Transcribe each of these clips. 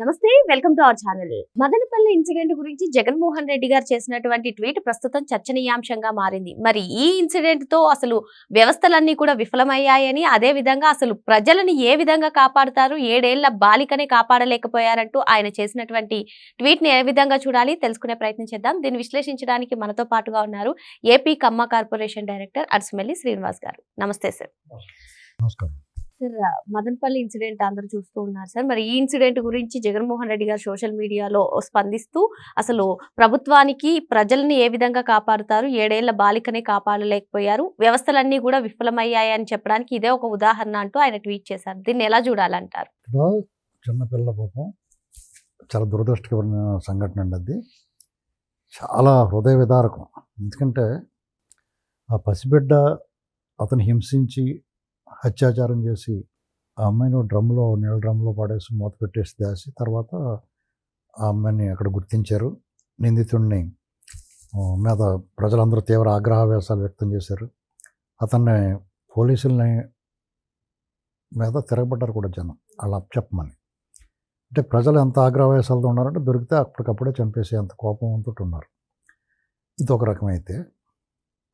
నమస్తే, welcome to our channel. Madanapalle incident గురించి జగన్మోహన్ రెడ్డి గారు చేసినటువంటి ట్వీట్ ప్రస్తుతం చర్చనీయాంశంగా మారింది. మరి ఈ ఇన్సిడెంట్ తో అసలు వ్యవస్థలన్నీ కూడా విఫలమయ్యాయని, అదే విధంగా అసలు ప్రజలని ఏ విధంగా కాపాడుతారు, 7 ఏళ్ల బాలికనే కాపాడలేకపోయారంటూ ఆయన చేసినటువంటి ట్వీట్ ని ఏ విధంగా చూడాలి తెలుసుకునే ప్రయత్నం చేద్దాం. దీన్ని విశ్లేషించడానికి మనతో పాటుగా ఉన్నారు ఏపీ కమ్మ కార్పొరేషన్ డైరెక్టర్ అర్సుమెల్లి శ్రీనివాస్ గారు. నమస్తే సార్. నమస్కారం. సార్, మదనపల్లి ఇన్సిడెంట్ అందరూ చూస్తూ ఉన్నారు సార్. మరి ఈ ఇన్సిడెంట్ గురించి జగన్మోహన్ రెడ్డి గారు సోషల్ మీడియాలో స్పందిస్తూ అసలు ప్రభుత్వానికి ప్రజల్ని ఏ విధంగా కాపాడుతారు, 7 ఏళ్ల బాలికనే కాపాడలేకపోయారు, వ్యవస్థలన్నీ కూడా విఫలమయ్యాయని చెప్పడానికి ఇదే ఒక ఉదాహరణ అంటూ ఆయన ట్వీట్ చేశారు. దీన్ని ఎలా చూడాలంటారు? చిన్నపిల్ల పాపం చాలా దురదృష్టకరమైన సంఘటన అండి. అది చాలా హృదయ విదారకం. ఎందుకంటే ఆ పసిబిడ్డ అతను హింసించి అత్యాచారం చేసి ఆ అమ్మాయిని నీళ్ళ డ్రమ్లో పడేసి మూత పెట్టేసి దాసి తర్వాత ఆ అమ్మాయిని అక్కడ గుర్తించారు. నిందితుడిని మీద ప్రజలందరూ తీవ్ర ఆగ్రహవేశాలు వ్యక్తం చేశారు. అతన్ని పోలీసుల్ని మీద తిరగబడ్డారు కూడా జనం వాళ్ళు అప్పచెప్పమని. అంటే ప్రజలు ఎంత ఆగ్రహవేశాలతో ఉన్నారంటే దొరికితే అప్పటికప్పుడే చంపేసి అంత కోపంతో ఉన్నారు. ఇది ఒక రకమైతే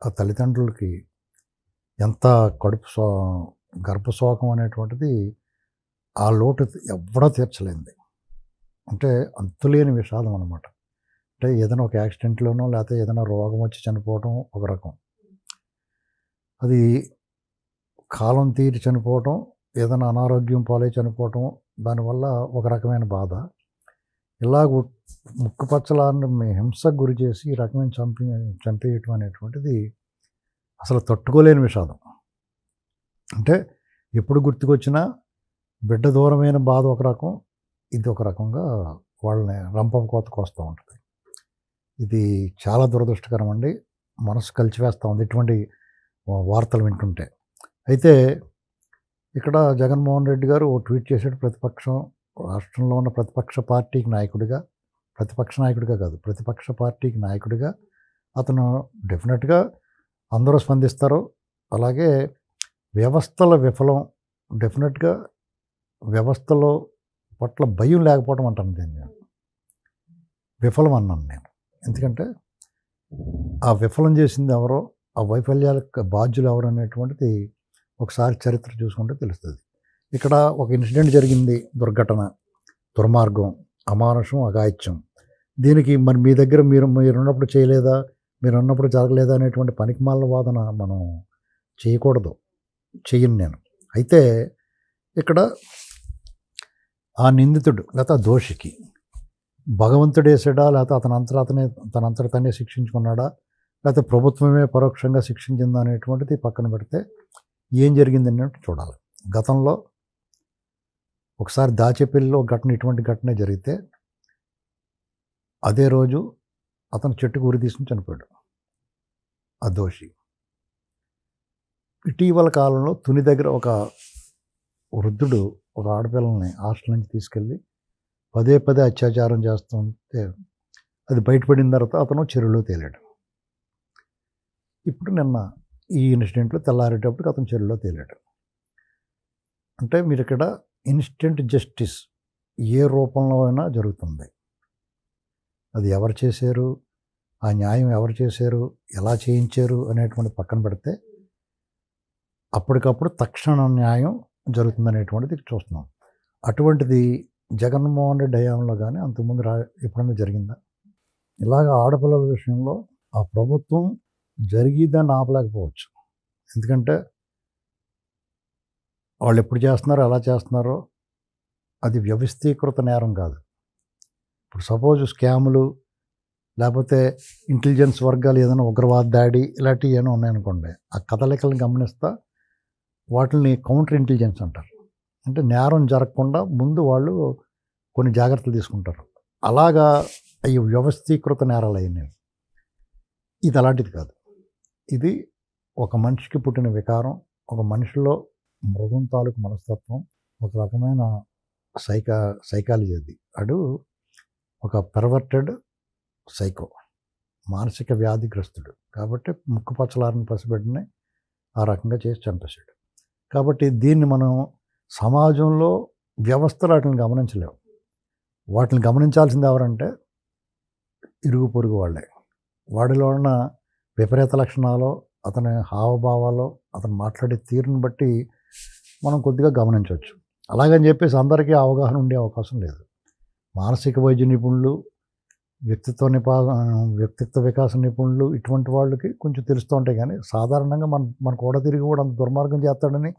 ఆ తల్లిదండ్రులకి ఎంత గర్భశోకం అనేటువంటిది ఆ లోటు ఎవడో తీర్చలేంది. అంటే అంతులేని విషాదం అనమాట. అంటే ఏదైనా ఒక యాక్సిడెంట్లోనో లేకపోతే ఏదైనా రోగం వచ్చి చనిపోవడం ఒక రకం, అది కాలం తీరి చనిపోవటం, ఏదైనా అనారోగ్యం పాలై చనిపోవటం, దానివల్ల ఒక రకమైన బాధ. ఇలాగ ముక్కుపచ్చలాన్ని హింసకు గురి చేసి ఈ రకమైన చంపేయటం అనేటువంటిది అసలు తట్టుకోలేని విషాదం. అంటే ఎప్పుడు గుర్తుకొచ్చినా బిడ్డ దూరమైన బాధ ఒక రకం, ఇది ఒక రకంగా వాళ్ళని రంపం కోతకు వస్తూ ఉంటుంది. ఇది చాలా దురదృష్టకరం అండి. మనసు కలిచివేస్తూ ఉంది ఇటువంటి వార్తలు వింటుంటే. అయితే ఇక్కడ జగన్మోహన్ రెడ్డి గారు ఓ ట్వీట్ చేశాడు. రాష్ట్రంలో ఉన్న ప్రతిపక్ష పార్టీకి నాయకుడిగా, ప్రతిపక్ష పార్టీకి నాయకుడిగా అతను డెఫినెట్గా అందరూ స్పందిస్తారు. అలాగే వ్యవస్థల విఫలం, డెఫినెట్గా వ్యవస్థలో పట్ల భయం లేకపోవడం అంటాను దీన్ని. విఫలం అన్నాను నేను. ఎందుకంటే ఆ విఫలం చేసింది ఎవరో, ఆ వైఫల్యాలకు బాధ్యులు ఎవరు అనేటువంటిది ఒకసారి చరిత్ర చూసుకుంటే తెలుస్తుంది. ఇక్కడ ఒక ఇన్సిడెంట్ జరిగింది, దుర్ఘటన, దుర్మార్గం, అమానుషం, అఘాయిత్యం. దీనికి మరి మీ దగ్గర మీరున్నప్పుడు చేయలేదా, మీరున్నప్పుడు జరగలేదా అనేటువంటి పనికిమాల వాదన మనం చేయకూడదు, చెయ్యను నేను. అయితే ఇక్కడ ఆ నిందితుడు లేకపోతే ఆ దోషికి భగవంతుడు వేసాడా, లేకపోతే తనంతట తనే శిక్షించుకున్నాడా, లేకపోతే ప్రభుత్వమే పరోక్షంగా శిక్షించిందా అనేటువంటిది పక్కన పెడితే ఏం జరిగింది అన్నట్టు చూడాలి. గతంలో ఒకసారి దాచేపల్లిలో ఇటువంటి ఘటన జరిగితే అదే రోజు అతను చెట్టుకు ఉరి తీసుకుని చనిపోయాడు ఆ దోషి. ఇటీవల కాలంలో తుని దగ్గర ఒక వృద్ధుడు ఒక ఆడపిల్లని హాస్టల్ నుంచి తీసుకెళ్ళి పదే అత్యాచారం చేస్తుంటే అది బయటపడిన తర్వాత అతను చెరువులో తేలాడు. ఇప్పుడు నిన్న ఈ ఇన్సిడెంట్లో తెల్లారేటప్పటికి అతను చెరువులో తేలాడు. అంటే మీరు ఇక్కడ ఇన్స్టెంట్ జస్టిస్ ఏ రూపంలో అయినా జరుగుతుంది. అది ఎవరు చేశారు, ఆ న్యాయం ఎవరు చేశారు, ఎలా చేయించారు అనేటువంటి పక్కన పెడితే అప్పటికప్పుడు తక్షణ న్యాయం జరుగుతుందనేటువంటిది చూస్తున్నాం. అటువంటిది జగన్మోహన్ రెడ్డి హయాంలో కానీ అంతకుముందు ఎప్పుడైనా జరిగిందా? ఇలాగ ఆడపిల్లల విషయంలో ఆ ప్రభుత్వం జరిగిద్దని ఆపలేకపోవచ్చు. ఎందుకంటే వాళ్ళు ఎప్పుడు చేస్తున్నారో ఎలా చేస్తున్నారో అది వ్యవస్థీకృత నేరం కాదు. ఇప్పుడు సపోజ్ స్కాములు లేకపోతే ఇంటెలిజెన్స్ వర్గాలు ఏదైనా ఉగ్రవాద దాడి ఇలాంటివి ఏమైనా ఉన్నాయనుకోండి, ఆ కదలికలను గమనిస్తా వాటిని కౌంటర్ ఇంటెలిజెన్స్ అంటారు. అంటే నేరం జరగకుండా ముందు వాళ్ళు కొన్ని జాగ్రత్తలు తీసుకుంటారు. అలాగా ఈ వ్యవస్థీకృత నేరాలు అయినాయి. ఇది అలాంటిది కాదు. ఇది ఒక మనిషికి పుట్టిన వికారం, ఒక మనిషిలో మృగం తాలూకు మనస్తత్వం, ఒక రకమైన సైకాలజీ. అది ఒక పెర్వర్టెడ్ సైకో, మానసిక వ్యాధిగ్రస్తుడు. కాబట్టి ముక్కుపచ్చలారని పసిబిడ్డని ఆ రకంగా చేసి చంపేశాడు. కాబట్టి దీన్ని మనం సమాజంలో వ్యవస్థలు వాటిని గమనించలేము. వాటిని గమనించాల్సింది ఎవరంటే ఇరుగు పొరుగు వాళ్ళే. వాడిలో ఉన్న విపరీత లక్షణాలు, అతని హావభావాలు, అతను మాట్లాడే తీరుని బట్టి మనం కొద్దిగా గమనించవచ్చు. అలాగని చెప్పేసి అందరికీ అవగాహన ఉండే అవకాశం లేదు. మానసిక వైద్య నిపుణులు, వ్యక్తిత్వ వికాస నిపుణులు ఇటువంటి వాళ్ళకి కొంచెం తెలుస్తూ ఉంటాయి. కానీ సాధారణంగా మన కూడా తిరిగి కూడా అంత దుర్మార్గం చేస్తాడని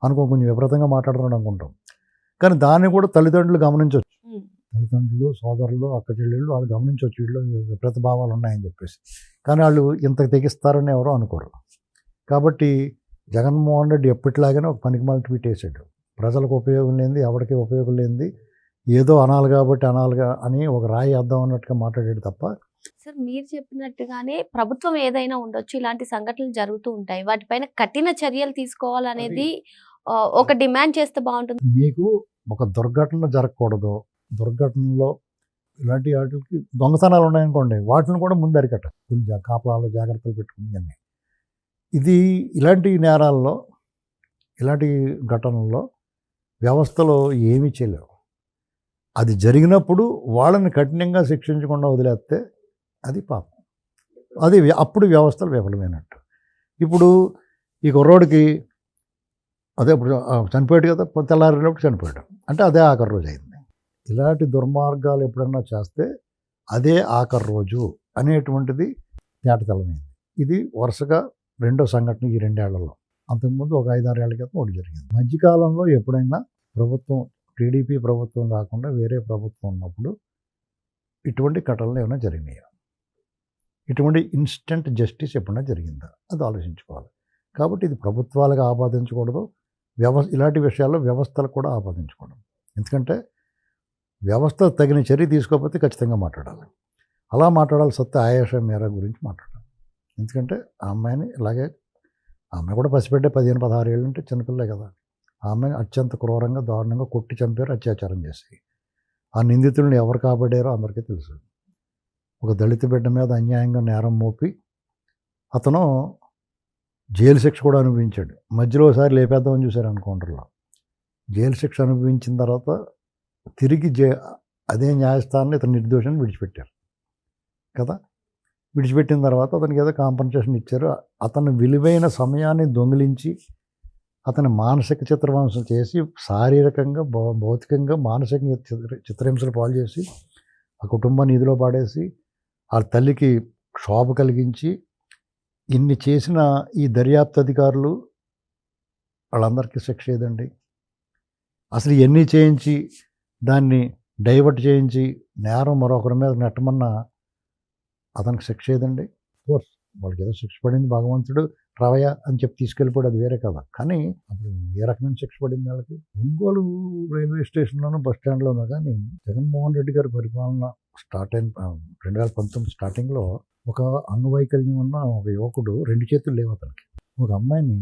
కొంచెం విపరీతంగా మాట్లాడుతున్నాడు అనుకుంటాం. కానీ దాన్ని కూడా తల్లిదండ్రులు గమనించవచ్చు. తల్లిదండ్రులు, సోదరులు, అక్క చెల్లెళ్ళు వాళ్ళు గమనించవచ్చు వీళ్ళు విపరీత భావాలు ఉన్నాయని చెప్పేసి. కానీ వాళ్ళు ఇంత తెగిస్తారని ఎవరో అనుకోరు. కాబట్టి జగన్మోహన్ రెడ్డి ఎప్పటిలాగానే ఒక పనికిమాలిన ట్వీట్ వేసాడు. ప్రజలకు ఉపయోగం లేనిది, ఎవరికి ఉపయోగం లేనిది, ఏదో అనాలి కాబట్టి అనాలిగా అని ఒక రాయి వేద్దాం అన్నట్టుగా మాట్లాడాడు తప్ప. సార్, మీరు చెప్పినట్టుగానే ప్రభుత్వం ఏదైనా ఉండొచ్చు, ఇలాంటి సంఘటనలు జరుగుతూ ఉంటాయి. వాటిపైన కఠిన చర్యలు తీసుకోవాలనేది ఒక డిమాండ్ చేస్తే బాగుంటుంది. మీకు ఒక దుర్ఘటన జరగకూడదు, దుర్ఘటనలో ఇలాంటి వాటికి దొంగతనాలు ఉన్నాయనుకోండి, వాటిని కూడా ముందు అరికట్ట, కొంచెం కాపలాలు జాగ్రత్తలు పెట్టుకుని అన్నీ. ఇది ఇలాంటి నేరాల్లో, ఇలాంటి ఘటనల్లో వ్యవస్థలో ఏమీ చేయలేవు. అది జరిగినప్పుడు వాళ్ళని కఠినంగా శిక్షించకుండా వదిలేస్తే అది పాపం. అది అప్పుడు వ్యవస్థలు విఫలమైనట్టు. ఇప్పుడు ఈ కుర్రోడికి అదే ఇప్పుడు చనిపోయాడు కదా, తెల్లారినప్పుడు చనిపోయాడు అంటే అదే ఆఖరి రోజు అయింది. ఇలాంటి దుర్మార్గాలు ఎప్పుడన్నా చేస్తే అదే ఆఖరి రోజు అనేటువంటిది తేటతెల్లమైంది. ఇది వరుసగా రెండో సంఘటన ఈ 2 ఏళ్లలో. అంతకుముందు ఒక 5-6 ఏళ్ల క్రితం ఒకటి జరిగింది. మధ్యకాలంలో ఎప్పుడైనా ప్రభుత్వం, టీడీపీ ప్రభుత్వం కాకుండా వేరే ప్రభుత్వం ఉన్నప్పుడు ఇటువంటి ఘటనలు ఏమైనా జరిగినాయా? ఇటువంటి ఇన్స్టెంట్ జస్టిస్ ఎప్పుడైనా జరిగిందా? అది ఆలోచించుకోవాలి. కాబట్టి ఇది ప్రభుత్వాలకు ఆపాదించకూడదు, ఇలాంటి విషయాల్లో వ్యవస్థలకు కూడా ఆపాదించకూడదు. ఎందుకంటే వ్యవస్థ తగిన చర్య తీసుకోకపోతే ఖచ్చితంగా మాట్లాడాలి. అలా మాట్లాడాలి సత్తే ఆయేషా మీరా గురించి మాట్లాడాలి. ఎందుకంటే ఆ అమ్మాయిని ఇలాగే, ఆ అమ్మాయి కూడా పసిపెట్టే 15-16 ఏళ్ళు అంటే చిన్నపిల్లే కదా. ఆ అమ్మాయిని అత్యంత క్రూరంగా, దారుణంగా కొట్టి చంపారు, అత్యాచారం చేసి. ఆ నిందితులను ఎవరు కాబట్టారో అందరికీ తెలుసు. ఒక దళిత బిడ్డ మీద అన్యాయంగా నేరం మోపి అతను జైలు శిక్ష కూడా అనుభవించాడు. మధ్యలో ఒకసారి లేపేద్దామని చూశారు ఎన్కౌంటర్లో. జైలు శిక్ష అనుభవించిన తర్వాత తిరిగి అదే న్యాయస్థానాన్ని ఇతను నిర్దోషాన్ని విడిచిపెట్టారు కదా. విడిచిపెట్టిన తర్వాత అతనికి ఏదో కాంపన్సేషన్ ఇచ్చారు. అతను విలువైన సమయాన్ని దొంగిలించి అతని మానసిక చిత్రహింసలు చేసి, శారీరకంగా, భౌతికంగా, మానసికంగా చిత్రహింసలు పాలు చేసి, ఆ కుటుంబాన్ని ఇదిలో పాడేసి, ఆ తల్లికి క్షోభ కలిగించి, ఇన్ని చేసిన ఈ దర్యాప్తు అధికారులు వాళ్ళందరికీ శిక్ష ఏదండి? అసలు ఇవన్నీ చేయించి దాన్ని డైవర్ట్ చేయించి నేరం మరొకరి మీద నెట్టమన్నా అతనికి శిక్ష ఏదండి? కోర్స్ వాళ్ళకి ఏదో శిక్ష పడింది, భగవంతుడు రవయ్య అని చెప్పి తీసుకెళ్ళిపోయాడు, అది వేరే కదా. కానీ అప్పుడు ఏ రకమైన శిక్ష పడింది వాళ్ళకి? ఒంగోలు రైల్వే స్టేషన్లోనూ, బస్ స్టాండ్లోనూ కానీ జగన్మోహన్ రెడ్డి గారి పరిపాలన స్టార్ట్ అయిన 2019 స్టార్టింగ్లో ఒక అంగవైకల్యం ఉన్న ఒక యువకుడు, 2 చేతులు లేవు అతనికి, ఒక అమ్మాయిని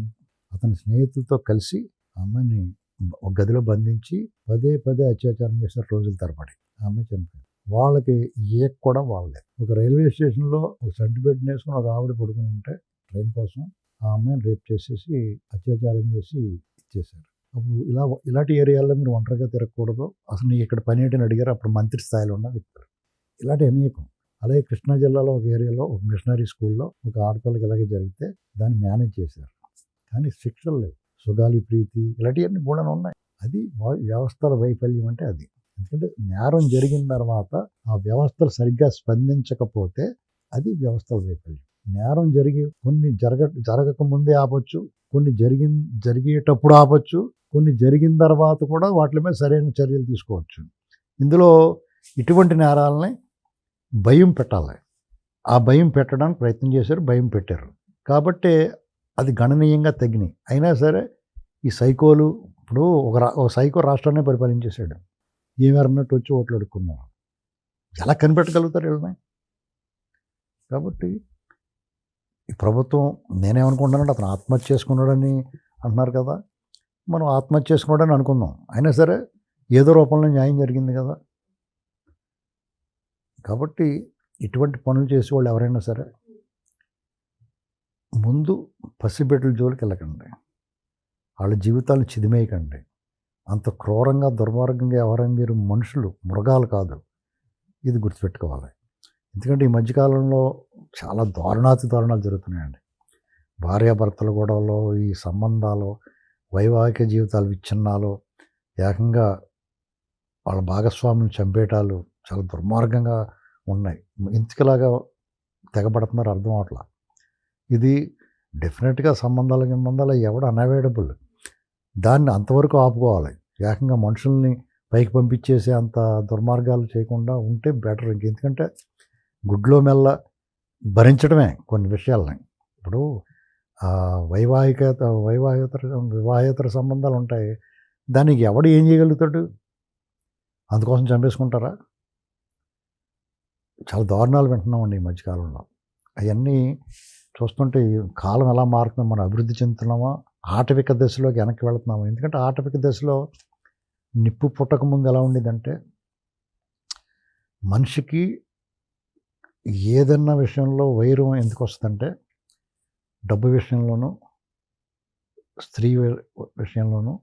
అతని స్నేహితులతో కలిసి ఆ అమ్మాయిని ఒక గదిలో బంధించి పదే అత్యాచారం చేశారు రోజుల తరబడి. ఆ అమ్మాయి చనిపోయింది. వాళ్ళకి ఏ కూడా వాళ్ళలేదు. ఒక రైల్వే స్టేషన్లో ఒక సెంటు బెడ్ వేసుకుని ఒక ఆవిడ పడుకుని ఉంటే ట్రైన్ కోసం ఆ అమ్మాయిని రేప్ చేసేసి అత్యాచారం చేసి ఇచ్చేశారు. అప్పుడు ఇలాంటి ఏరియాల్లో మీరు ఒంటరిగా తిరగకూడదు, అసలు నీ ఇక్కడ పని ఏంటని అడిగారు అప్పుడు మంత్రి స్థాయిలో ఉన్న వ్యక్తులు. ఇలాంటి అనేకం. అలాగే కృష్ణా జిల్లాలో ఒక ఏరియాలో ఒక మిషనరీ స్కూల్లో ఒక ఆడపిల్లకి ఇలాగే జరిగితే దాన్ని మేనేజ్ చేశారు. కానీ శిక్షలు లేవు. సుగాలి ప్రీతి ఇలాంటివన్నీ బోడన ఉన్నాయి. అది వ్యవస్థల వైఫల్యం అంటే అది. ఎందుకంటే నేరం జరిగిన తర్వాత ఆ వ్యవస్థలు సరిగ్గా స్పందించకపోతే అది వ్యవస్థల వైఫల్యం. నేరం కొన్ని జరగకముందే ఆపొచ్చు, కొన్ని జరిగేటప్పుడు ఆపొచ్చు, కొన్ని జరిగిన తర్వాత కూడా వాటి మీద సరైన చర్యలు తీసుకోవచ్చు. ఇందులో ఇటువంటి నేరాలని భయం పెట్టాలి. ఆ భయం పెట్టడానికి ప్రయత్నం చేశారు, భయం పెట్టారు. కాబట్టి అది గణనీయంగా తగ్గినాయి. అయినా సరే ఈ సైకోలు, ఇప్పుడు ఒక సైకో రాష్ట్రాన్ని పరిపాలించేశాడు, ఏమన్నట్టు వచ్చి ఓట్లు అడుక్కున్నారు. ఎలా కనిపెట్టగలుగుతారు వీళ్ళని? కాబట్టి ఈ ప్రభుత్వం, నేనేమనుకుంటున్నానంటే అతను ఆత్మహత్య చేసుకున్నాడని అంటున్నారు కదా, మనం ఆత్మహత్య చేసుకున్నాడని అనుకుందాం. అయినా సరే ఏదో రూపంలో న్యాయం జరిగింది కదా. కాబట్టి ఇటువంటి పనులు చేసేవాళ్ళు ఎవరైనా సరే ముందు పసిబిడ్డల జోలికి వెళ్ళకండి, వాళ్ళ జీవితాలను చిదిమేయకండి. అంత క్రూరంగా దుర్మార్గంగా ఎవరైనా మీరు మనుషులు, మృగాలు కాదు. ఇది గుర్తుపెట్టుకోవాలి. ఎందుకంటే ఈ మధ్యకాలంలో చాలా దారుణాతి దారుణాలు జరుగుతున్నాయండి. భార్యాభర్తల గొడవలు, ఈ సంబంధాలు, వైవాహిక జీవితాలు విచ్ఛిన్నాలు, ఏకంగా వాళ్ళ భాగస్వాములను చంపేయటాలు చాలా దుర్మార్గంగా ఉన్నాయి. ఎందుకులాగా తెగబడుతున్నారు అర్థం అవట్లా. ఇది డెఫినెట్గా సంబంధాలు ఎవడు అన్అవాయిడబుల్. దాన్ని అంతవరకు ఆపుకోవాలి. ఏకంగా మనుషుల్ని పైకి పంపించేసే అంత దుర్మార్గాలు చేయకుండా ఉంటే బెటర్. ఎందుకంటే గుడ్లో భరించడమే కొన్ని విషయాలని. ఇప్పుడు వివాహేతర సంబంధాలు ఉంటాయి. దానికి ఎవడు ఏం చేయగలుగుతాడు? అందుకోసం చంపేసుకుంటారా? చాలా దారుణాలు వింటున్నామండి ఈ మధ్యకాలంలో. అవన్నీ చూస్తుంటే ఈ కాలం ఎలా మారుతుందో, మనం అభివృద్ధి చెందుతున్నామా, ఆటవిక దశలోకి వెనక్కి వెళుతున్నామా? ఎందుకంటే ఆటవిక దశలో నిప్పు పుట్టక ముందు ఎలా ఉండేదంటే, మనిషికి ఏదన్నా విషయంలో వైరం ఎందుకు వస్తుందంటే, డబ్బు విషయంలోనూ, స్త్రీ విషయంలోనూ,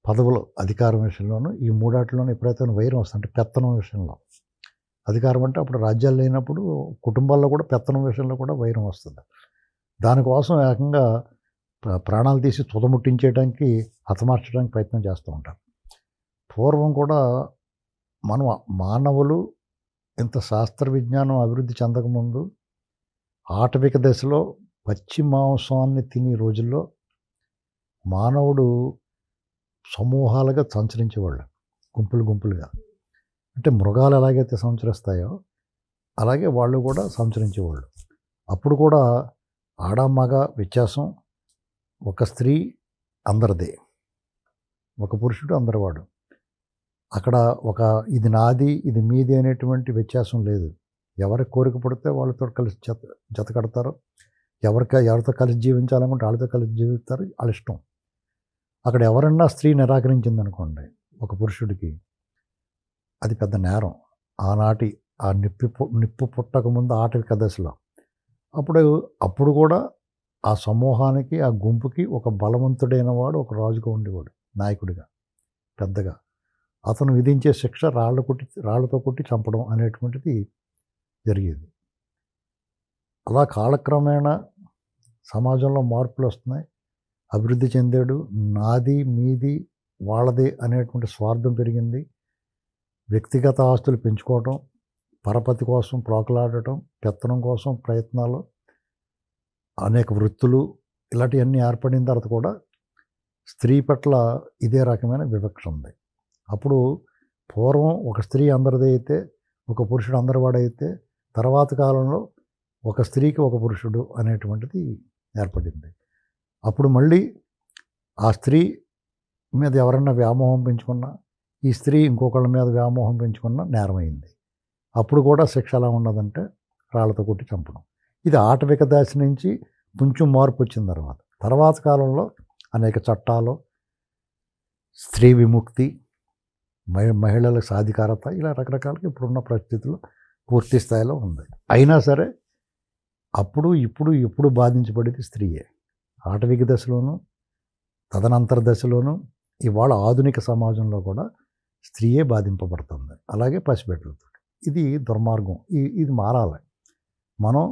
పదవులు అధికారం విషయంలోనూ, ఈ మూడాటిలోనూ ఎప్పుడైతే వైరం వస్తుందంటే పెత్తనం విషయంలో. అధికారం అంటే అప్పుడు రాజ్యాలు లేనప్పుడు కుటుంబాల్లో కూడా పెత్తనం విషయంలో కూడా వైరం వస్తుంది. దానికోసం ఏకంగా ప్రాణాలు తీసి తుదముట్టించేయడానికి, హతమార్చడానికి ప్రయత్నం చేస్తూ ఉంటారు. పూర్వం కూడా మానవులు ఇంత శాస్త్ర విజ్ఞానం అభివృద్ధి చెందకముందు ఆటవిక దశలో పచ్చి మాంసాన్ని తినే రోజుల్లో మానవుడు సమూహాలుగా సంచరించేవాళ్ళు, గుంపులుగా. అంటే మృగాలు ఎలాగైతే సంచరిస్తాయో అలాగే వాళ్ళు కూడా సంచరించేవాళ్ళు. అప్పుడు కూడా ఆడ మగ వ్యత్యాసం, ఒక స్త్రీ అందరిదే, ఒక పురుషుడు అందరివాడు. అక్కడ ఇది నాది, ఇది మీది అనేటువంటి వ్యత్యాసం లేదు. ఎవరి కోరిక పడితే వాళ్ళతో కలిసి జత కడతారు. ఎవరితో కలిసి జీవించాలనుకుంటే వాళ్ళతో కలిసి జీవిస్తారు, వాళ్ళ ఇష్టం. అక్కడ ఎవరన్నా స్త్రీ నిరాకరించిందనుకోండి ఒక పురుషుడికి, అది పెద్ద నేరం. ఆనాటి ఆ నిప్పు పుట్టక ముందు ఆటవిక దశలో. అప్పుడు కూడా ఆ సమూహానికి, ఆ గుంపుకి ఒక బలవంతుడైన వాడు ఒక రాజుగా ఉండేవాడు, నాయకుడిగా, పెద్దగా. అతను విధించే శిక్ష రాళ్లతో కొట్టి చంపడం అనేటువంటిది జరిగేది. అలా కాలక్రమేణా సమాజంలో మార్పులు వస్తున్నాయి, అభివృద్ధి చెందాడు. నాది, మీది, వాళ్ళది అనేటువంటి స్వార్థం పెరిగింది. వ్యక్తిగత ఆస్తులు పెంచుకోవటం, పరపతి కోసం ప్రోకలాడటం, పెత్తనం కోసం ప్రయత్నాలు, అనేక వృత్తులు, ఇలాంటివన్నీ ఏర్పడిన తర్వాత కూడా స్త్రీ పట్ల ఇదే రకమైన వివక్ష ఉంది. అప్పుడు పూర్వం ఒక స్త్రీ అందరిది అయితే, ఒక పురుషుడు అందరివాడైతే, తర్వాత కాలంలో ఒక స్త్రీకి ఒక పురుషుడు అనేటువంటిది ఏర్పడింది. అప్పుడు మళ్ళీ ఆ స్త్రీ మీద ఎవరన్నా వ్యామోహం పెంచుకున్నా, ఈ స్త్రీ ఇంకొకళ్ళ మీద వ్యామోహం పెంచుకున్నా నేరమైంది. అప్పుడు కూడా శిక్ష ఎలా ఉన్నదంటే రాళ్లతో కొట్టి చంపడం. ఇది ఆటవిక దశ నుంచి కొంచెం మార్పు వచ్చిన తర్వాత కాలంలో అనేక చట్టాలు, స్త్రీ విముక్తి, మహిళల సాధికారత, ఇలా రకరకాలుగా ఇప్పుడున్న పరిస్థితుల్లో పూర్తి స్థాయిలో ఉంది. అయినా సరే ఇప్పుడు బాధించబడేది స్త్రీయే. ఆటవిక దశలోనూ, తదనంతర దశలోనూ, ఇవాళ ఆధునిక సమాజంలో కూడా స్త్రీయే బాధింపబడుతుంది. అలాగే పసిబిడ్డలతో. ఇది దుర్మార్గం. ఇది మారాలి. మనం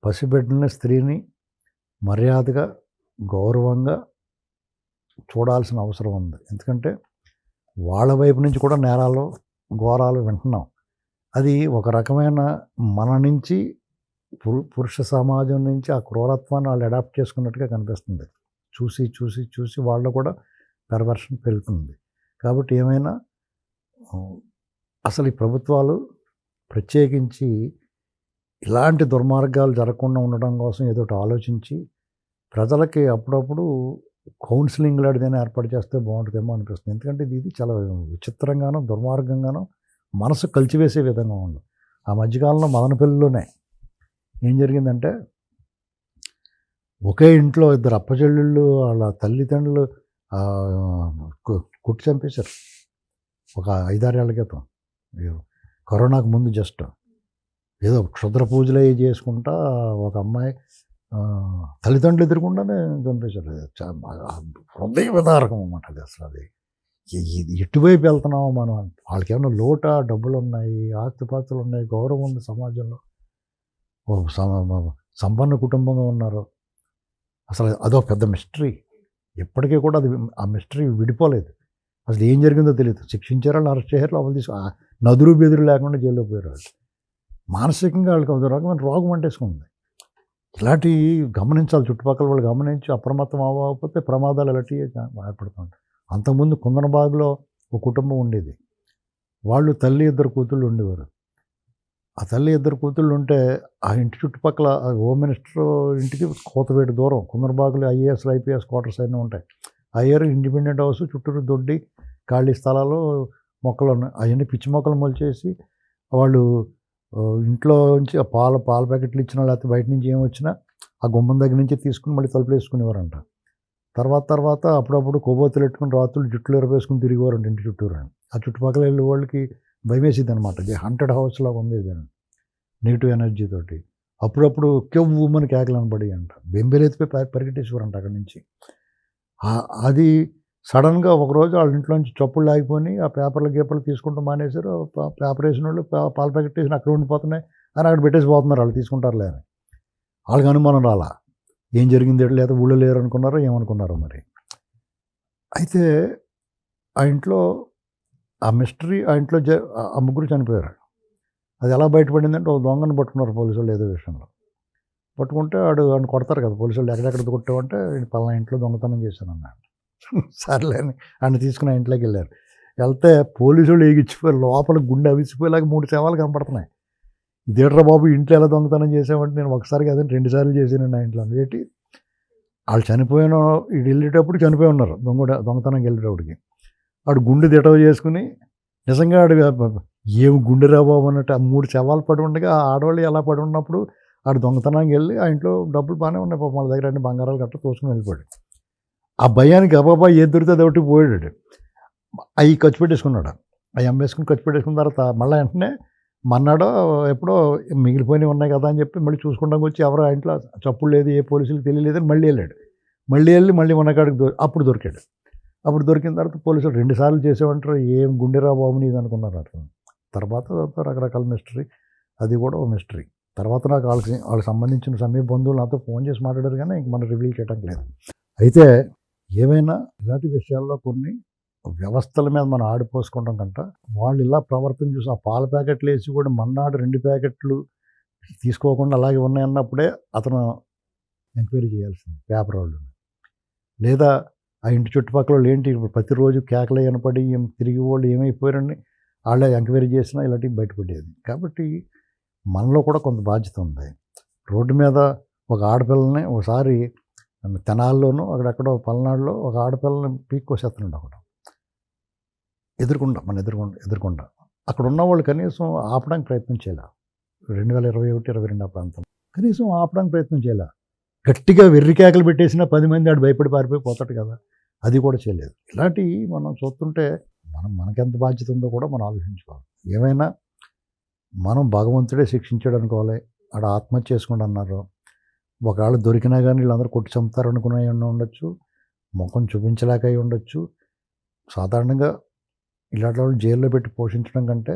పసిబిడ్డలని, స్త్రీని మర్యాదగా, గౌరవంగా చూడాల్సిన అవసరం ఉంది. ఎందుకంటే వాళ్ళ వైపు నుంచి కూడా నేరాలు, ఘోరాలు వింటున్నాం. అది ఒక రకమైన మన నుంచి, పురుష సమాజం నుంచి ఆ క్రూరత్వాన్ని వాళ్ళు అడాప్ట్ చేసుకున్నట్టుగా కనిపిస్తుంది. చూసి వాళ్ళు కూడా పెర్వర్షన్ పెరుగుతుంది. కాబట్టి ఏమైనా అసలు ఈ ప్రభుత్వాలు ప్రత్యేకించి ఇలాంటి దుర్మార్గాలు జరగకుండా ఉండడం కోసం ఏదో ఒకటి ఆలోచించి ప్రజలకి అప్పుడప్పుడు కౌన్సిలింగ్ లాంటిదైనా ఏర్పాటు చేస్తే బాగుంటుందేమో అనిపిస్తుంది. ఎందుకంటే ఇది చాలా విచిత్రంగానో, దుర్మార్గంగానో, మనసు కలిచివేసే విధంగా ఉంది. ఆ మధ్యకాలంలో మదనపల్లిలోనే ఏం జరిగిందంటే, ఒకే ఇంట్లో ఇద్దరు అప్పచెల్లెళ్ళు వాళ్ళ తల్లిదండ్రులు కుట్టి చంపేశారు ఒక 5-6 ఏళ్ల క్రితం. కరోనాకు ముందు జస్ట్ ఏదో క్షుద్ర పూజలు అవి చేసుకుంటా ఒక అమ్మాయి తల్లిదండ్రులు ఎదురుకుండానే చంపేశారు. హృదయ విదారకం అన్నమాట అది. అసలు అది ఎటువైపు వెళ్తున్నామో మనం, వాళ్ళకి ఏమైనా లోటా, డబ్బులు ఉన్నాయి, ఆస్తిపాస్తులు ఉన్నాయి, గౌరవం ఉంది సమాజంలో, ఓ సంపన్న కుటుంబంగా ఉన్నారు. అసలు అదో పెద్ద మిస్టరీ. ఇప్పటికీ కూడా అది ఆ మిస్టరీ విడిపోలేదు. అసలు ఏం జరిగిందో తెలియదు. శిక్షించారో, అరెస్ట్ చేశారో, లోపల తీసుకు నదురు బెదురు లేకుండా జైల్లో పోయారు వాళ్ళు. మానసికంగా వాళ్ళకి ఒక రకమైన రోగం అంటేసుకుంది. ఇలాంటివి గమనించాలి, చుట్టుపక్కల వాళ్ళు గమనించి అప్రమత్తం అవ్వకపోతే ప్రమాదాలు ఇలాంటివి ఏర్పడుతుంటాయి. అంతకుముందు కుందనబాగులో ఒక కుటుంబం ఉండేది. వాళ్ళు తల్లి, ఇద్దరు కూతుళ్ళు ఉండేవారు. ఆ తల్లి, ఇద్దరు కూతుళ్ళు ఉంటే ఆ ఇంటి చుట్టుపక్కల హోమ్ మినిస్టర్ ఇంటికి కోతవేటు దూరం కుందనబాగులో ఐఏఎస్, ఐపీఎస్ క్వార్టర్స్ అన్నీ ఉంటాయి. అయ్యారు ఇండిపెండెంట్ హౌస్, చుట్టూరు దొడ్డి, ఖాళీ స్థలాలు, మొక్కలు ఉన్నాయి. అవన్నీ పిచ్చి మొక్కలు మొలిచేసి వాళ్ళు ఇంట్లో నుంచి ఆ పాల ప్యాకెట్లు ఇచ్చినా, లేకపోతే బయట నుంచి ఏమొచ్చినా ఆ గుమ్మం దగ్గర నుంచి తీసుకుని మళ్ళీ తలుపులు వేసుకునేవారంట. తర్వాత అప్పుడప్పుడు కొవ్వొత్తులు పెట్టుకుని రాత్రులు జుట్లు ఎరపేసుకుని తిరిగేవారంట ఇంటి చుట్టూరు. ఆ చుట్టుపక్కల వెళ్ళే వాళ్ళకి భయం వేసేది అనమాట. హంటెడ్ హౌస్ లాగా ఉంది ఇదని, నెగిటివ్ ఎనర్జీ తోటి. అప్పుడప్పుడు కెవ్వుమని కేకలు అనబడి అంట, బెంబేలెత్తిపోయి పరిగెట్టేసేవారంట అక్కడి నుంచి. అది సడన్గా ఒకరోజు వాళ్ళ ఇంట్లో నుంచి చప్పులు లాగిపోయి ఆ పేపర్లు తీసుకుంటూ మానేశారు. పేపర్ వేసిన వాళ్ళు పాల ప్యాకెట్ వేసిన అక్కడ ఉండిపోతున్నాయి అని అక్కడ పెట్టేసి పోతున్నారు. వాళ్ళు తీసుకుంటారులే అని వాళ్ళకి అనుమానం రాలా. ఏం జరిగింది లేదా ఊళ్ళో లేరు అనుకున్నారో ఏమనుకున్నారో మరి. అయితే ఆ ఇంట్లో ఆ మిస్టరీ, ఆ ఇంట్లో ఆ ముగ్గురు చనిపోయారు. అది ఎలా బయటపడిందంటే ఒక దొంగను పట్టుకున్నారు పోలీసు వాళ్ళు ఏదో విషయంలో. పట్టుకుంటే వాడిని కొడతారు కదా పోలీసు వాళ్ళు, ఎక్కడెక్కడ కొట్టావంటే పలానా ఇంట్లో దొంగతనం చేశానన్నాడు. సర్లే అని ఆయన తీసుకుని ఆ ఇంట్లోకి వెళ్ళారు. వెళ్తే పోలీసు వాళ్ళు ఎగిచ్చిపోయారు. లోపల గుండె అవిసిపోయేలాగా 3 శవాలు కనపడుతున్నాయి. ఇదేట్రా బాబు ఇంట్లో ఎలా దొంగతనం చేసామంటే, నేను ఒకసారి కాదని 2 సార్లు చేశానండి ఆ ఇంట్లో. ఏంటి వాళ్ళు చనిపోయిన ఇటు వెళ్ళేటప్పుడు చనిపోయి ఉన్నారు, దొంగతనంకి వెళ్ళేటప్పటికి. వాడు గుండె దిటవ చేసుకుని నిజంగా ఏమి గుండె రా బాబు అన్నట్టు ఆ 3 శవాలు పడి ఉండగా ఆ ఆడవాళ్ళు ఎలా పడి ఉన్నప్పుడు ఆడు దొంగతనానికి వెళ్ళి ఆ ఇంట్లో డబ్బులు బాగానే ఉన్నాయి పాపం వాళ్ళ దగ్గర, అన్ని బంగారాలు గట్రా తోసుకుని వెళ్ళిపోయాడు. ఆ భయానికి అబ్బాబా ఏది దొరికితే అది ఒకటి పోయాడు. అవి ఖర్చు పెట్టేసుకున్నాడు. అవి అమ్మేసుకుని ఖర్చు పెట్టేసుకున్న తర్వాత మళ్ళీ వెంటనే మన్నాడో ఎప్పుడో మిగిలిపోయినవి ఉన్నాయి కదా అని చెప్పి మళ్ళీ చూసుకుంటానికి వచ్చి ఎవరో ఆ ఇంట్లో చప్పుడు లేదు, ఏ పోలీసులకు తెలియలేదని మళ్ళీ వెళ్ళాడు. మళ్ళీ ఉన్నకాడికి అప్పుడు దొరికాడు. అప్పుడు దొరికిన తర్వాత పోలీసులు 2 సార్లు చేసేవంటారు. ఏం గుండెరా బాబు నీది అనుకున్నారు అట్లా. తర్వాత రకరకాల మిస్టరీ, అది కూడా ఒక మిస్టరీ. తర్వాత నాకు వాళ్ళకి సంబంధించిన సమీప బంధువులు నాతో ఫోన్ చేసి మాట్లాడారు, కానీ ఇంక మనం రివీల్ చేయడానికి లేదు. అయితే ఏమైనా ఇలాంటి విషయాల్లో కొన్ని వ్యవస్థల మీద మనం ఆడిపోసుకోవడం కంటే వాళ్ళు ఇలా ప్రవర్తన చూసి ఆ పాల ప్యాకెట్లు వేసి కూడా మన్నాడు 2 ప్యాకెట్లు తీసుకోకుండా అలాగే ఉన్నాయన్నప్పుడే అతను ఎంక్వైరీ చేయాల్సింది పేపర్ వాళ్ళు. లేదా ఆ ఇంటి చుట్టుపక్కల వాళ్ళు ఏంటి ప్రతిరోజు కేకలు వినపడి తిరిగి వాళ్ళు ఏమైపోయారని వాళ్ళే ఎంక్వైరీ చేసినా ఇలాంటివి బయటపడేది. కాబట్టి మనలో కూడా కొంత బాధ్యత ఉంది. రోడ్డు మీద ఒక ఆడపిల్లని ఒకసారి తెనాల్లోనూ అక్కడెక్కడో పల్నాడులో ఒక ఆడపిల్లని పీక్కోసేస్తున్నాడు ఒకడు ఎదురుకుండా. అక్కడ ఉన్న వాళ్ళు కనీసం ఆపడానికి ప్రయత్నం చేయాలి. 2021-22 ప్రాంతం కనీసం ఆపడానికి ప్రయత్నం చేయాలి. గట్టిగా వెర్రి కేకలు పెట్టేసినా 10 మంది ఆడు భయపడి పారిపోతాడు కదా, అది కూడా చేయలేదు. ఇలాంటివి మనం చూస్తుంటే మనకెంత బాధ్యత ఉందో కూడా మనం ఆలోచించుకోవాలి. ఏమైనా మనం భగవంతుడే శిక్షించాడు అనుకోవాలి. ఆడ ఆత్మహత్య చేసుకుంటూ అన్నారు. ఒకవేళ దొరికినా కానీ వీళ్ళందరూ కొట్టి చంపుతారు అనుకునే ఉండొచ్చు, ముఖం చూపించలేక అయి ఉండొచ్చు. సాధారణంగా ఇలాంటి వాళ్ళు జైల్లో పెట్టి పోషించడం కంటే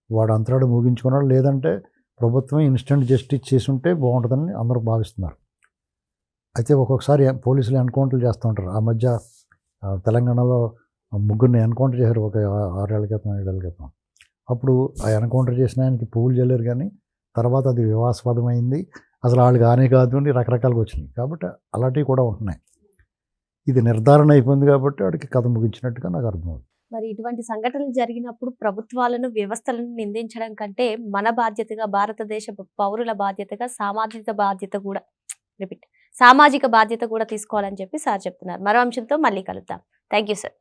వాడు అంతరాడు ముగించుకున్నాడు, లేదంటే ప్రభుత్వం ఇన్స్టెంట్ జస్టిస్ చేసి ఉంటే బాగుంటుందని అందరూ భావిస్తున్నారు. అయితే ఒక్కొక్కసారి పోలీసులు ఎన్కౌంటర్లు చేస్తూ ఉంటారు. ఆ మధ్య తెలంగాణలో ముగ్గురిని ఎన్కౌంటర్ చేశారు ఒక 6 ఏళ్ల క్రితం 7 ఏళ్ల క్రితం. అప్పుడు ఆ ఎన్కౌంటర్ చేసిన ఆయనకి పువ్వులు చల్లారు, కానీ తర్వాత అది వివాదాస్పదమైంది. అసలు వాళ్ళు కానే కాదు అని రకరకాలుగా వచ్చినాయి. కాబట్టి అలాంటివి కూడా ఉంటున్నాయి. ఇది నిర్ధారణ అయిపోయింది కాబట్టి వాడికి కథ ముగించినట్టుగా నాకు అర్థమవుతుంది. మరి ఇటువంటి సంఘటనలు జరిగినప్పుడు ప్రభుత్వాలను, వ్యవస్థలను నిందించడం కంటే మన బాధ్యతగా, భారతదేశ పౌరుల బాధ్యతగా సామాజిక బాధ్యత కూడా తీసుకోవాలని చెప్పి సార్ చెప్తున్నారు. మరో అంశంతో మళ్ళీ కలుద్దాం. Thank you sir.